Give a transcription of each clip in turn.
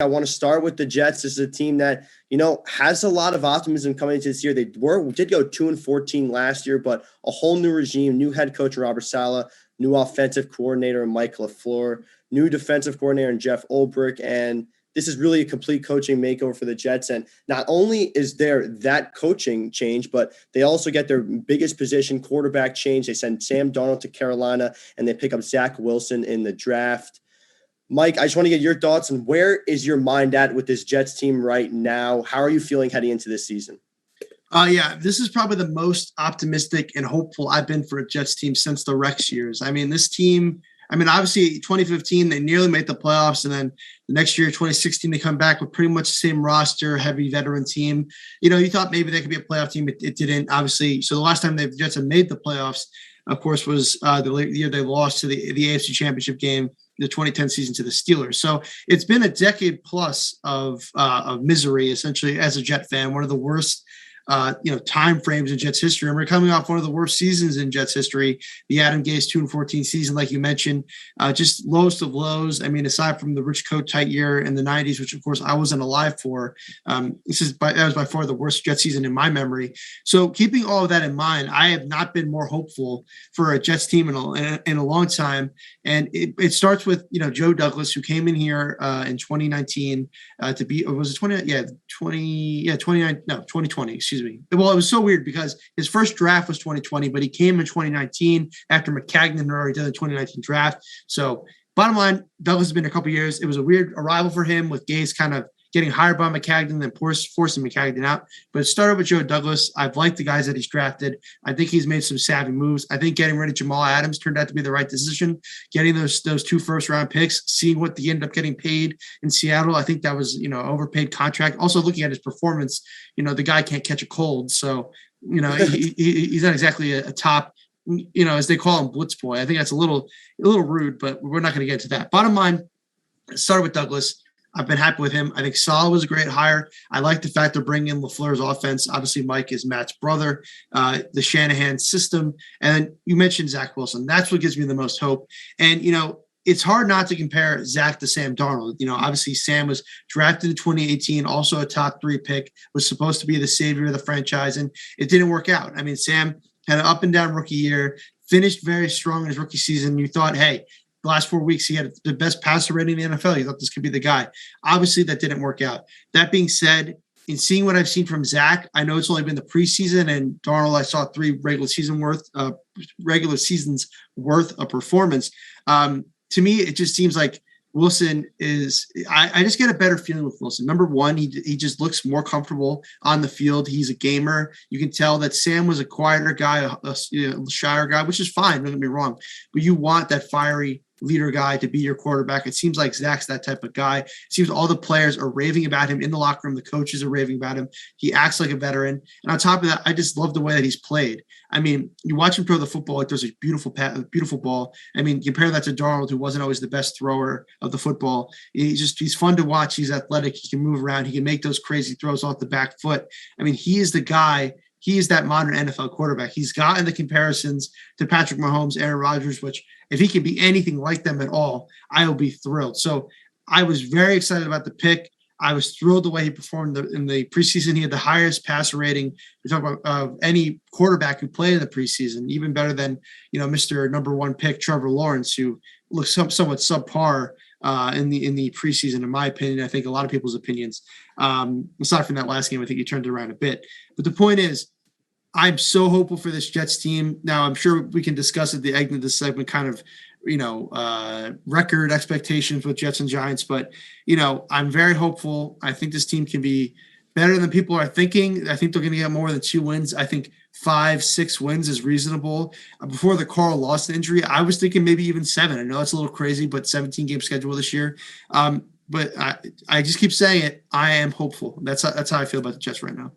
I want to start with the Jets. This is a team that, has a lot of optimism coming into this year. They did go 2-14 last year, but a whole new regime, new head coach, Robert Saleh, new offensive coordinator, Mike LaFleur, new defensive coordinator, and Jeff Ulbrich. And this is really a complete coaching makeover for the Jets. And not only is there that coaching change, but they also get their biggest position, quarterback, change. They send Sam Darnold to Carolina, and they pick up Zach Wilson in the draft. Mike, I just want to get your thoughts on where is your mind at with this Jets team right now? How are you feeling heading into this season? This is probably the most optimistic and hopeful I've been for a Jets team since the Rex years. This team, obviously 2015, they nearly made the playoffs. And then the next year, 2016, they come back with pretty much the same roster, heavy veteran team. You thought maybe they could be a playoff team. It didn't, obviously. So the last time the Jets have made the playoffs, of course, was the year they lost to the AFC Championship game, the 2010 season, to the Steelers. So it's been a decade plus of misery, essentially, as a Jet fan. One of the worst time frames in Jets history. And we're coming off one of the worst seasons in Jets history, the Adam Gase 2-14 season, like you mentioned, just lowest of lows. Aside from the Rich Coat tight year in the 90s, which of course I wasn't alive for, that was by far the worst Jets season in my memory. So keeping all of that in mind, I have not been more hopeful for a Jets team in a long time. And it starts with, Joe Douglas, who came in here in 2019 to be, or was it 2020, excuse me. Well, it was so weird because his first draft was 2020, but he came in 2019 after McCagnon had already done the 2019 draft. So bottom line, Douglas has been a couple years. It was a weird arrival for him with Gase kind of getting hired by McCagnon and then forcing McCagnon out. But it started with Joe Douglas. I've liked the guys that he's drafted. I think he's made some savvy moves. I think getting rid of Jamal Adams turned out to be the right decision. Getting those 2 first-round picks, seeing what he ended up getting paid in Seattle, I think that was, overpaid contract. Also looking at his performance, the guy can't catch a cold. So, he's not exactly a top, as they call him, blitz boy. I think that's a little rude, but we're not going to get into that. Bottom line, started with Douglas. I've been happy with him. I think Saleh was a great hire. I like the fact they're bringing in LaFleur's offense. Obviously, Mike is Matt's brother, the Shanahan system. And you mentioned Zach Wilson. That's what gives me the most hope. And, it's hard not to compare Zach to Sam Darnold. Obviously, Sam was drafted in 2018, also a top 3 pick, was supposed to be the savior of the franchise, and it didn't work out. Sam had an up and down rookie year, finished very strong in his rookie season. You thought, hey, the last 4 weeks, he had the best passer rating in the NFL. You thought this could be the guy. Obviously, that didn't work out. That being said, in seeing what I've seen from Zach, I know it's only been the preseason, and Darnold, I saw 3 regular seasons worth of performance. To me, it just seems like Wilson is – I just get a better feeling with Wilson. Number one, he just looks more comfortable on the field. He's a gamer. You can tell that Sam was a quieter guy, a shyer guy, which is fine, don't get me wrong. But you want that fiery leader guy to be your quarterback. It seems like Zach's that type of guy. It seems all the players are raving about him in the locker room. The coaches are raving about him. He acts like a veteran. And on top of that, I just love the way that he's played. You watch him throw the football, like there's a beautiful ball. Compare that to Darnold, who wasn't always the best thrower of the football. He's fun to watch. He's athletic. He can move around. He can make those crazy throws off the back foot. He is the guy. He is that modern NFL quarterback. He's gotten the comparisons to Patrick Mahomes, Aaron Rodgers, which if he can be anything like them at all, I will be thrilled. So I was very excited about the pick. I was thrilled the way he performed in the preseason. He had the highest passer rating. We talk about any quarterback who played in the preseason, even better than Mr. Number 1 pick Trevor Lawrence, who looks somewhat subpar in the preseason, in my opinion. I think a lot of people's opinions. Aside from that last game, I think he turned it around a bit. But the point is, I'm so hopeful for this Jets team. Now, I'm sure we can discuss at the end of this segment kind of, record expectations with Jets and Giants. But, I'm very hopeful. I think this team can be better than people are thinking. I think they're going to get more than 2 wins. I think 5-6 wins is reasonable. Before the Carl Lawson injury, I was thinking maybe even 7. I know it's a little crazy, but 17-game schedule this year. But I just keep saying it. I am hopeful. That's how I feel about the Jets right now.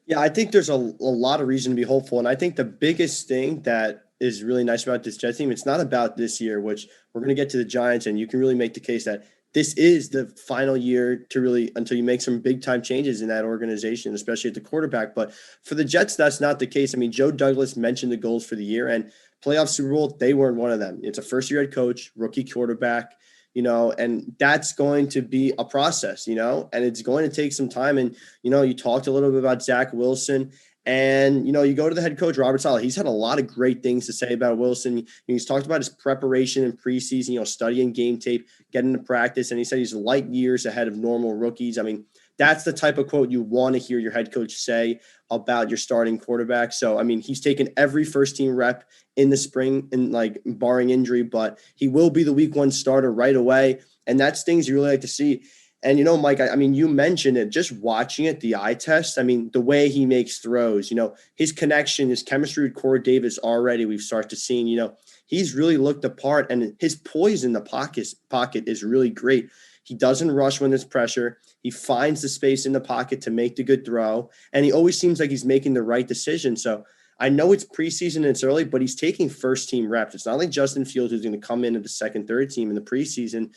Yeah, I think there's a lot of reason to be hopeful. And I think the biggest thing that is really nice about this Jets team, it's not about this year, which we're going to get to the Giants, and you can really make the case that this is the final year to really, until you make some big time changes in that organization, especially at the quarterback. But for the Jets, that's not the case. Joe Douglas mentioned the goals for the year, and playoff Super Bowl, they weren't one of them. It's a first year head coach, rookie quarterback. and that's going to be a process, and it's going to take some time. And, you talked a little bit about Zach Wilson. And, you go to the head coach, Robert Saleh. He's had a lot of great things to say about Wilson. He's talked about his preparation in preseason, studying game tape, getting to practice. And he said he's light years ahead of normal rookies. I mean, that's the type of quote you want to hear your head coach say about your starting quarterback. So, I mean, he's taken every first team rep in the spring and barring injury, but he will be the week 1 starter right away. And that's things you really like to see. And, Mike, I mean, you mentioned it, just watching it, the eye test. I mean, the way he makes throws, his connection, his chemistry with Corey Davis already we've started to see, he's really looked the part, and his poise in the pocket is really great. He doesn't rush when there's pressure. He finds the space in the pocket to make the good throw, and he always seems like he's making the right decision. So I know it's preseason and it's early, but he's taking first team reps. It's not like Justin Fields who's going to come in at the second, third team in the preseason.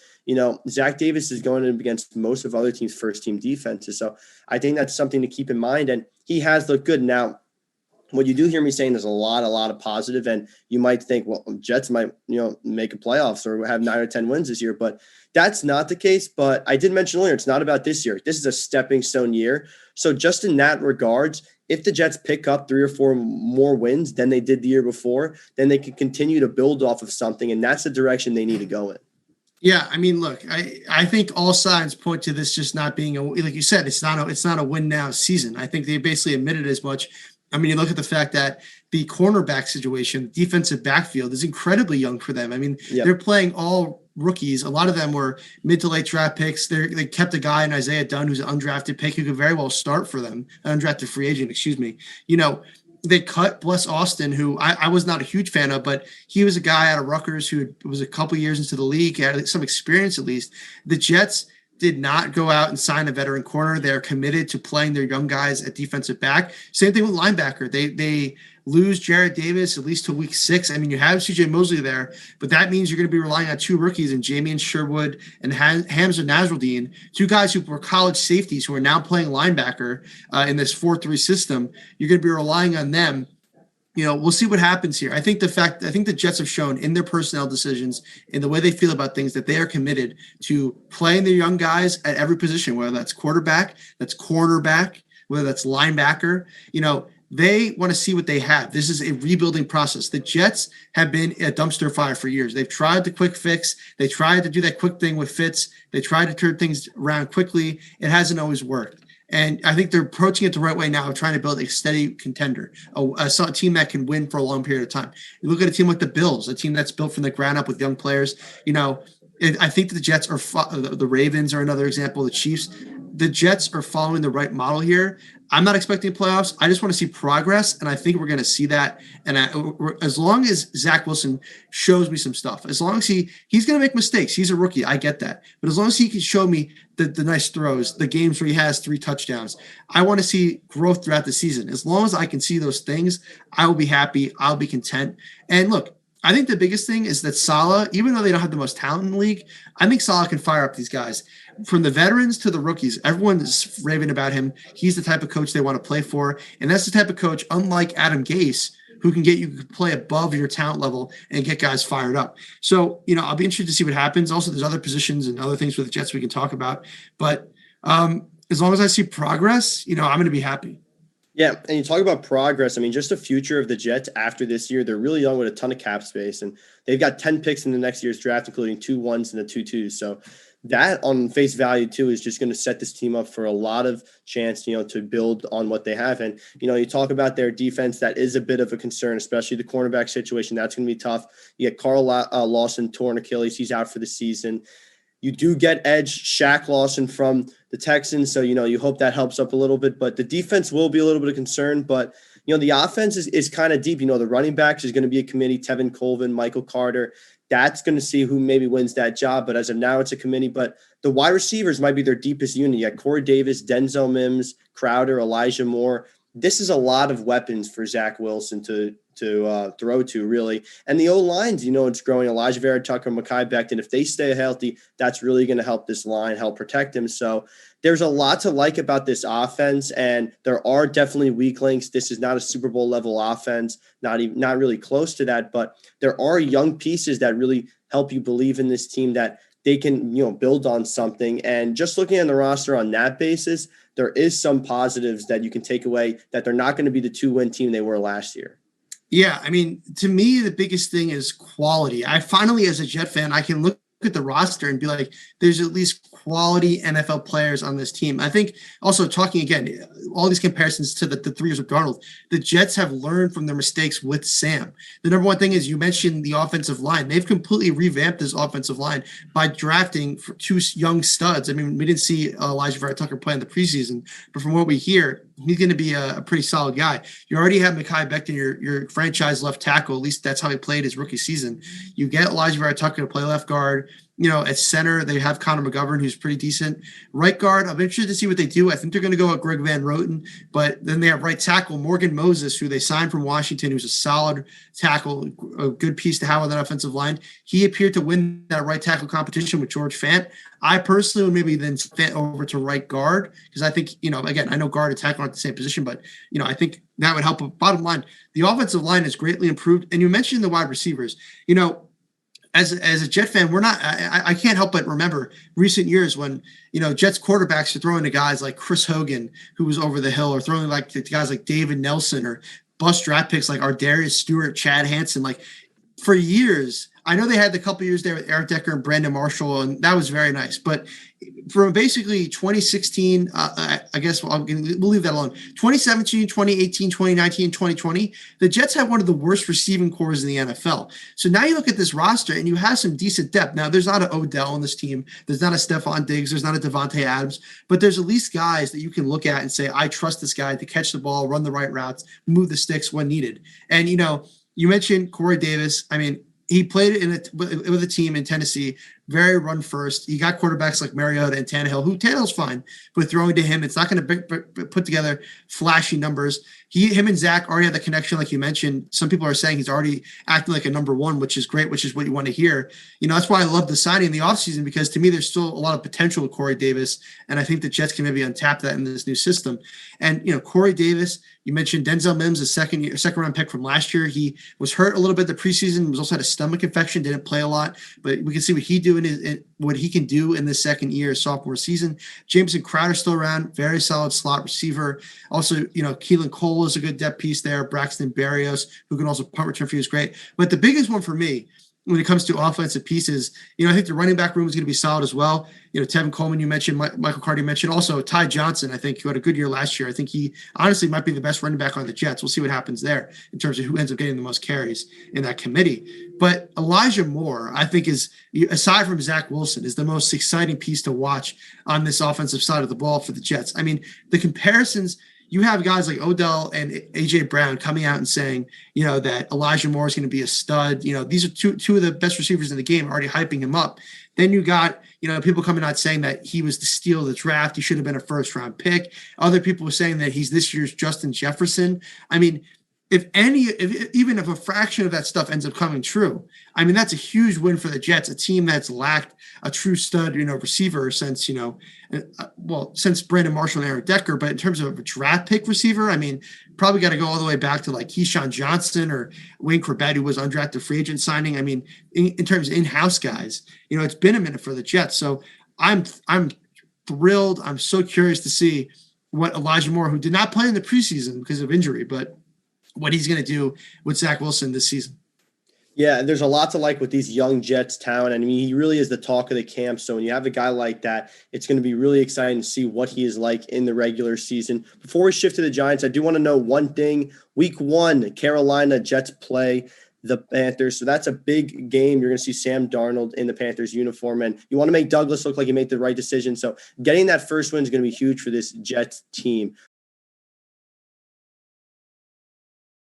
Zach Davis is going up against most of other teams' first team defenses. So I think that's something to keep in mind. And he has looked good. Now, what you do hear me saying, there's a lot of positive, and you might think, well, Jets might, make a playoffs or have 9 or 10 wins this year, but that's not the case. But I did mention earlier, it's not about this year. This is a stepping stone year. So just in that regards, if the Jets pick up 3 or 4 more wins than they did the year before, then they can continue to build off of something, and that's the direction they need to go in. Yeah, I mean, look, I think all signs point to this just not being like you said, it's not a win now season. I think they basically admitted as much. I mean, you look at the fact that the cornerback situation, defensive backfield is incredibly young for them. I mean, They're playing all rookies. A lot of them were mid to late draft picks. They kept a guy in Isaiah Dunn, who's an undrafted pick, who could very well start for them, an undrafted free agent, excuse me. They cut Bless Austin, who I was not a huge fan of, but he was a guy out of Rutgers who was a couple years into the league, had some experience at least. The Jets did not go out and sign a veteran corner. They're committed to playing their young guys at defensive back. Same thing with linebacker. They lose Jarrett Davis at least to week 6. I mean, you have CJ Mosley there, but that means you're going to be relying on 2 rookies in Jamian Sherwood and Hamza Nasruddin, 2 guys who were college safeties who are now playing linebacker in this 4-3 system. You're going to be relying on them. We'll see what happens here. I think the Jets have shown in their personnel decisions, in the way they feel about things, that they are committed to playing their young guys at every position, whether that's quarterback, that's cornerback, whether that's linebacker. They want to see what they have. This is a rebuilding process. The Jets have been a dumpster fire for years. They've tried the quick fix. They tried to do that quick thing with Fitz. They tried to turn things around quickly. It hasn't always worked. And I think they're approaching it the right way now of trying to build a steady contender, a team that can win for a long period of time. You look at a team like the Bills, a team that's built from the ground up with young players. I think the Jets are the Ravens are another example. The Chiefs, the Jets are following the right model here. I'm not expecting playoffs. I just want to see progress, and I think we're going to see that. And as long as Zach Wilson shows me some stuff, as long as he's going to make mistakes, he's a rookie. I get that. But as long as he can show me the nice throws, the games where he has 3 touchdowns, I want to see growth throughout the season. As long as I can see those things, I will be happy. I'll be content. And look, I think the biggest thing is that Saleh, even though they don't have the most talent in the league, I think Saleh can fire up these guys. From the veterans to the rookies, everyone is raving about him. He's the type of coach they want to play for. And that's the type of coach, unlike Adam Gase, who can get you to play above your talent level and get guys fired up. So, I'll be interested to see what happens. Also, there's other positions and other things with the Jets we can talk about. But as long as I see progress, I'm going to be happy. Yeah, and you talk about progress. I mean, just the future of the Jets after this year, they're really young with a ton of cap space, and they've got 10 picks in the next year's draft, including 2 1s and a 2 2s. So that on face value too is just going to set this team up for a lot of chance, to build on what they have. And, you talk about their defense, that is a bit of a concern, especially the cornerback situation. That's going to be tough. You get Carl Lawson, torn Achilles. He's out for the season. You do get edge Shaq Lawson from the Texans. So, you hope that helps up a little bit, but the defense will be a little bit of concern, but the offense is kind of deep. The running backs is going to be a committee, Tevin Colvin, Michael Carter. That's going to see who maybe wins that job. But as of now, it's a committee, but the wide receivers might be their deepest unit. You got Corey Davis, Denzel Mims, Crowder, Elijah Moore. This is a lot of weapons for Zach Wilson to throw to, really. And the O-lines, it's growing. Elijah Vera Tucker, Mekhi Becton. If they stay healthy, that's really going to help this line, help protect him. So there's a lot to like about this offense, and there are definitely weak links. This is not a Super Bowl level offense, not really close to that, but there are young pieces that really help you believe in this team that they can, build on something. And just looking at the roster on that basis, there is some positives that you can take away, that they're not going to be the 2-win team they were last year. Yeah, I mean, to me, the biggest thing is quality. I finally, as a Jet fan, I can look at the roster and be like, there's at least quality NFL players on this team. I think also talking again, all these comparisons to the 3 years of Darnold, the Jets have learned from their mistakes with Sam. The number one thing is, you mentioned the offensive line. They've completely revamped this offensive line by drafting for 2 young studs. I mean, we didn't see Elijah Vera Tucker play in the preseason, but from what we hear, he's going to be a pretty solid guy. You already have Mekhi Becton, your franchise left tackle. At least that's how he played his rookie season. You get Elijah Vera Tucker to play left guard. At center, they have Connor McGovern, who's pretty decent. Right guard, I'm interested to see what they do. I think they're going to go with Greg Van Roten, but then they have right tackle Morgan Moses, who they signed from Washington, who's a solid tackle, a good piece to have on that offensive line. He appeared to win that right tackle competition with George Fant. I personally would maybe then Fant over to right guard, because I think, again, I know guard and tackle aren't the same position, but, I think that would help. Bottom line, the offensive line has greatly improved. And you mentioned the wide receivers. As a Jet fan, I can't help but remember recent years when, Jets quarterbacks are throwing to guys like Chris Hogan, who was over the hill, or throwing like to guys like David Nelson, or bust draft picks like Ardarius Stewart, Chad Hansen. Like, for years, I know they had the couple years there with Eric Decker and Brandon Marshall, and that was very nice. But from basically 2016, I guess we'll leave that alone. 2017, 2018, 2019, 2020, the Jets had one of the worst receiving cores in the NFL. So now you look at this roster and you have some decent depth. Now, there's not an Odell on this team. There's not a Stephon Diggs. There's not a Devontae Adams. But there's at least guys that you can look at and say, I trust this guy to catch the ball, run the right routes, move the sticks when needed. And, you mentioned Corey Davis. I mean, he played with a team in Tennessee, very run first. You got quarterbacks like Mariota and Tannehill, who Tannehill's fine, but throwing to him, it's not going to put together flashy numbers. Him and Zach already have the connection, like you mentioned. Some people are saying he's already acting like a number one, which is great, which is what you want to hear. That's why I love the signing in the offseason, because to me, there's still a lot of potential with Corey Davis, and I think the Jets can maybe untap that in this new system. And, Corey Davis, you mentioned Denzel Mims, a second round pick from last year. He was hurt a little bit the preseason, was also had a stomach infection, didn't play a lot, but we can see what he can do in the second year, sophomore season. Jameson Crowder still around, very solid slot receiver. Also, Keelan Cole is a good depth piece there. Braxton Berrios, who can also punt return for you, is great. But the biggest one for me, when it comes to offensive pieces, I think the running back room is going to be solid as well. Tevin Coleman, you mentioned, Michael Carter, you mentioned, also Ty Johnson, I think, who had a good year last year. I think he honestly might be the best running back on the Jets. We'll see what happens there in terms of who ends up getting the most carries in that committee. But Elijah Moore, I think, is, aside from Zach Wilson, is the most exciting piece to watch on this offensive side of the ball for the Jets. I mean, the comparisons, you have guys like Odell and AJ Brown coming out and saying, that Elijah Moore is going to be a stud. These are two of the best receivers in the game, already hyping him up. Then you got, people coming out saying that he was the steal of the draft. He should have been a first round pick. Other people were saying that he's this year's Justin Jefferson. I mean, even if a fraction of that stuff ends up coming true, I mean, that's a huge win for the Jets, a team that's lacked a true stud, receiver since, since Brandon Marshall and Eric Decker. But in terms of a draft pick receiver, I mean, probably got to go all the way back to like Keyshawn Johnson or Wayne Corbett, who was undrafted free agent signing. I mean, in terms of in-house guys, it's been a minute for the Jets. So I'm thrilled. I'm so curious to see what Elijah Moore, who did not play in the preseason because of injury, but what he's going to do with Zach Wilson this season. Yeah, there's a lot to like with these young Jets talent. I mean, he really is the talk of the camp. So when you have a guy like that, it's going to be really exciting to see what he is like in the regular season. Before we shift to the Giants, I do want to know one thing. Week 1, Carolina Jets play the Panthers. So that's a big game. You're going to see Sam Darnold in the Panthers uniform, and you want to make Douglas look like he made the right decision. So getting that first win is going to be huge for this Jets team.